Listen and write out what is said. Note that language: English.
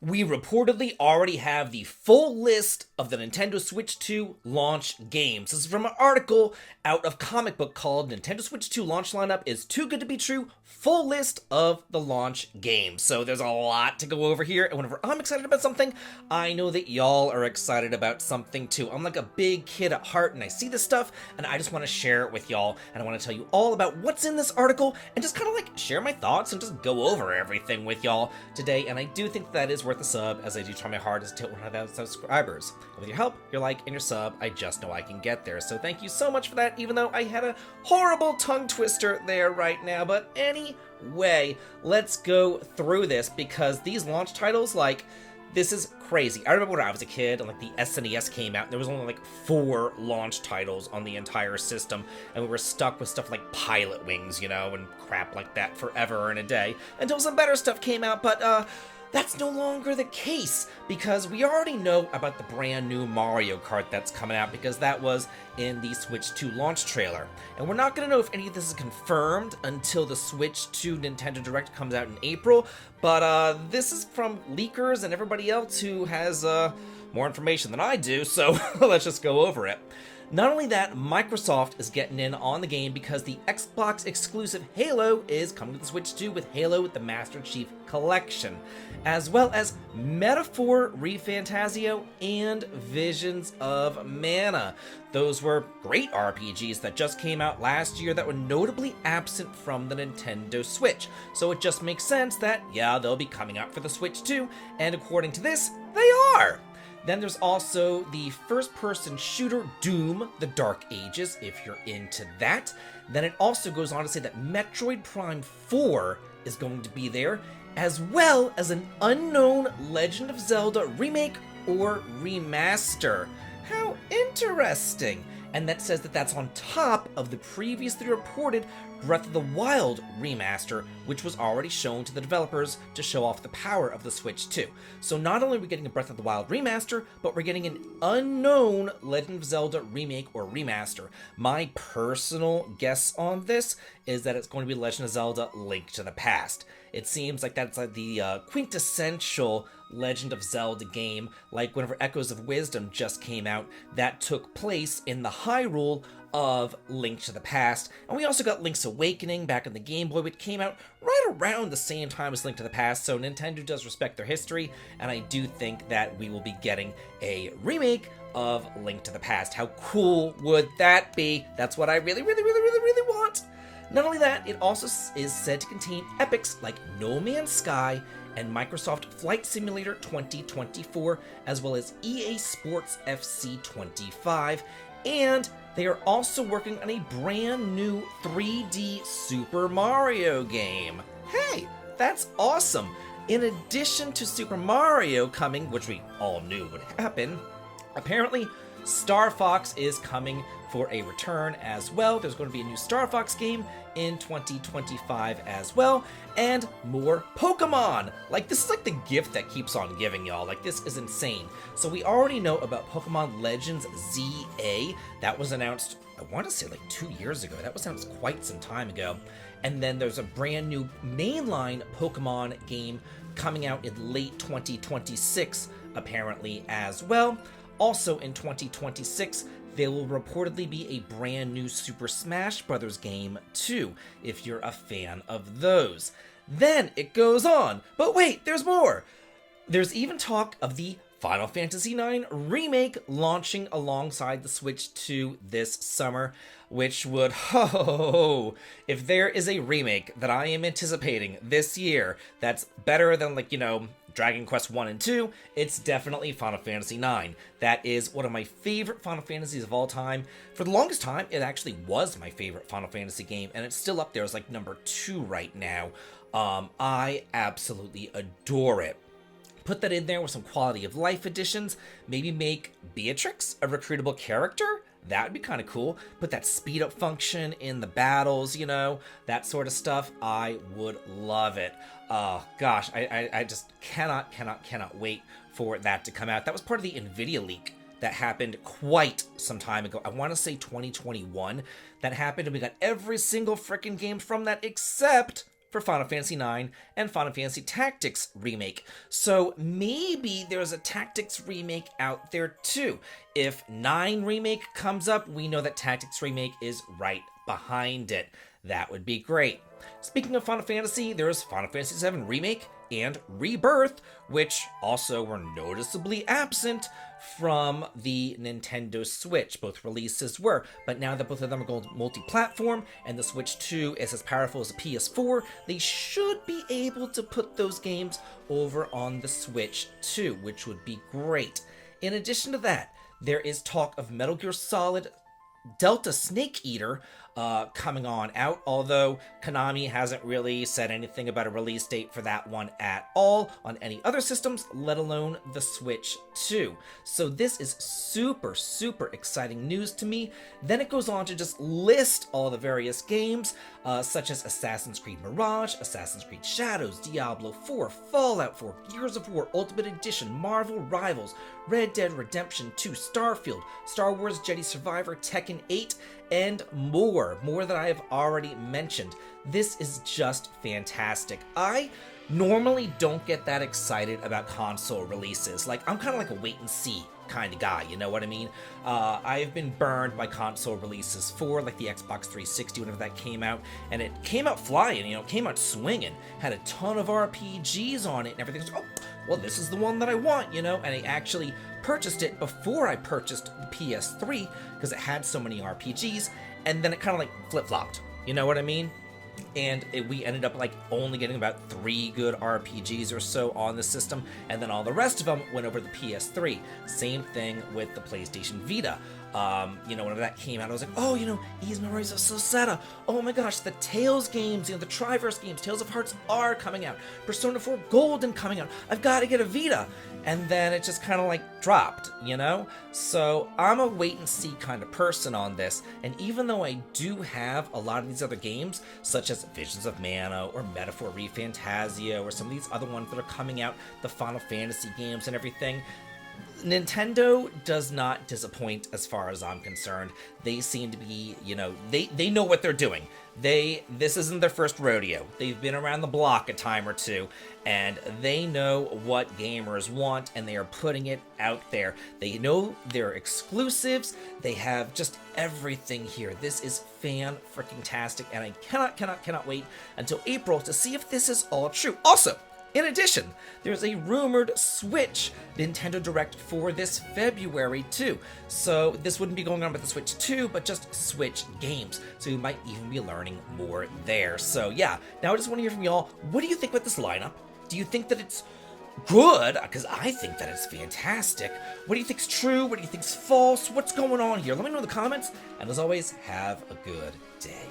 We reportedly already have the full list of the Nintendo Switch 2 launch games. This is from an article out of Comic Book called Nintendo Switch 2 Launch Lineup is Too Good to Be True, full list of the launch games. So there's a lot to go over here, and whenever I'm excited about something, I know that y'all are excited about something too. I'm like a big kid at heart, and I see this stuff, and I just want to share it with y'all, and I want to tell you all about what's in this article, and just kind of like share my thoughts and just go over everything with y'all today, and I do think that is worth a sub, as I do try my hardest to hit 100,000 subscribers. With your help, your like, and your sub, I just know I can get there. So thank you so much for that, even though I had a horrible tongue twister there right now. But anyway, let's go through this, because these launch titles, like, this is crazy. I remember when I was a kid and like the SNES came out, and there was only like 4 launch titles on the entire system, and we were stuck with stuff like Pilot Wings, you know, and crap like that forever and a day, until some better stuff came out. But that's no longer the case, because we already know about the brand new Mario Kart that's coming out, because that was in the Switch 2 launch trailer. And we're not going to know if any of this is confirmed until the Switch 2 Nintendo Direct comes out in April, but this is from leakers and everybody else who has more information than I do, so let's just go over it. Not only that, Microsoft is getting in on the game, because the Xbox exclusive Halo is coming to the Switch 2 with Halo the Master Chief Collection, as well as Metaphor ReFantazio and Visions of Mana. Those were great RPGs that just came out last year that were notably absent from the Nintendo Switch, so it just makes sense that, yeah, they'll be coming out for the Switch 2, and according to this, they are! Then there's also the first-person shooter Doom: The Dark Ages, if you're into that. Then it also goes on to say that Metroid Prime 4 is going to be there, as well as an unknown Legend of Zelda remake or remaster. How interesting! And that says that that's on top of the previously reported Breath of the Wild remaster, which was already shown to the developers to show off the power of the Switch 2. So not only are we getting a Breath of the Wild remaster, but we're getting an unknown Legend of Zelda remake or remaster. My personal guess on this is that it's going to be Legend of Zelda Link to the Past. It seems like that's like the quintessential Legend of Zelda game, like whenever Echoes of Wisdom just came out, that took place in the Hyrule of Link to the Past. And we also got Link's Awakening back in the Game Boy, which came out right around the same time as Link to the Past, so Nintendo does respect their history, and I do think that we will be getting a remake of Link to the Past. How cool would that be? That's what I really want. Not only that, it also is said to contain epics like No Man's Sky and Microsoft Flight Simulator 2024, as well as EA Sports FC 25, and they are also working on a brand new 3D Super Mario game. Hey, that's awesome! In addition to Super Mario coming, which we all knew would happen, apparently Star Fox is coming for a return as well. There's going to be a new Star Fox game in 2025 as well, and more Pokemon. Like, this is like the gift that keeps on giving, y'all. Like, this is insane. So we already know about Pokemon Legends ZA. That was announced, I want to say like 2 years ago. That was announced quite some time ago. And then there's a brand new mainline Pokemon game coming out in late 2026, apparently, as well. Also in 2026, there will reportedly be a brand new Super Smash Bros. Game too, if you're a fan of those. Then it goes on, but wait, there's more! There's even talk of the Final Fantasy IX remake launching alongside the Switch 2 this summer, which would, if there is a remake that I am anticipating this year that's better than, like, you know, Dragon Quest 1 and 2, it's definitely Final Fantasy IX. That is one of my favorite Final Fantasies of all time. For the longest time, it actually was my favorite Final Fantasy game, and it's still up there as like number 2 right now. I absolutely adore it. Put that in there with some quality of life additions, maybe make Beatrix a recruitable character. That would be kind of cool. Put that speed up function in the battles, you know, that sort of stuff. I would love it. Gosh, I just cannot wait for that to come out. That was part of the NVIDIA leak that happened quite some time ago. I want to say 2021 that happened, and we got every single freaking game from that except for Final Fantasy IX and Final Fantasy Tactics Remake. So maybe there's a Tactics Remake out there too. If 9 Remake comes up, we know that Tactics Remake is right behind it. That would be great. Speaking of Final Fantasy, there's Final Fantasy VII Remake and Rebirth, which also were noticeably absent from the Nintendo Switch. Both releases were, but now that both of them are going multi-platform and the Switch 2 is as powerful as a PS4, they should be able to put those games over on the Switch 2, which would be great. In addition to that, there is talk of Metal Gear Solid Delta Snake Eater coming on out, although Konami hasn't really said anything about a release date for that one at all on any other systems, let alone the Switch 2. So this is super, super exciting news to me. Then it goes on to just list all the various games, such as Assassin's Creed Mirage, Assassin's Creed Shadows, Diablo 4, Fallout 4, Gears of War Ultimate Edition, Marvel Rivals, Red Dead Redemption 2, Starfield, Star Wars Jedi Survivor, Tekken 8, and more that I have already mentioned. This is just fantastic. I normally don't get that excited about console releases. Like, I'm kind of like a wait and see kind of guy, you know what I mean? I've been burned by console releases for like the Xbox 360 whenever that came out, and it came out flying, you know, came out swinging, had a ton of RPGs on it and everything. Oh, well, this is the one that I want, you know, and I actually purchased it before I purchased the PS3 because it had so many RPGs, and then it kind of like flip-flopped, you know what I mean? And we ended up like only getting about 3 good RPGs or so on the system, and then all the rest of them went over the PS3. Same thing with the PlayStation Vita. You know, whenever that came out, I was like, oh, you know, Ys Memories of Sosetta. Oh my gosh, the Tales games, you know, the Triverse games, Tales of Hearts are coming out. Persona 4 Golden coming out. I've got to get a Vita. And then it just kind of like dropped, you know? So I'm a wait and see kind of person on this. And even though I do have a lot of these other games, such as Visions of Mana or Metaphor ReFantazio or some of these other ones that are coming out, the Final Fantasy games and everything, Nintendo does not disappoint as far as I'm concerned. They seem to be, you know, they know what they're doing. This isn't their first rodeo. They've been around the block a time or two, and they know what gamers want, and they are putting it out there. They know their exclusives. They have just everything here. This is fan-freaking-tastic, and I cannot wait until April to see if this is all true. Also, in addition, there's a rumored Switch Nintendo Direct for this February too. So this wouldn't be going on with the Switch 2, but just Switch games. So you might even be learning more there. So yeah, now I just want to hear from y'all. What do you think about this lineup? Do you think that it's good? Because I think that it's fantastic. What do you think's true? What do you think's false? What's going on here? Let me know in the comments. And as always, have a good day.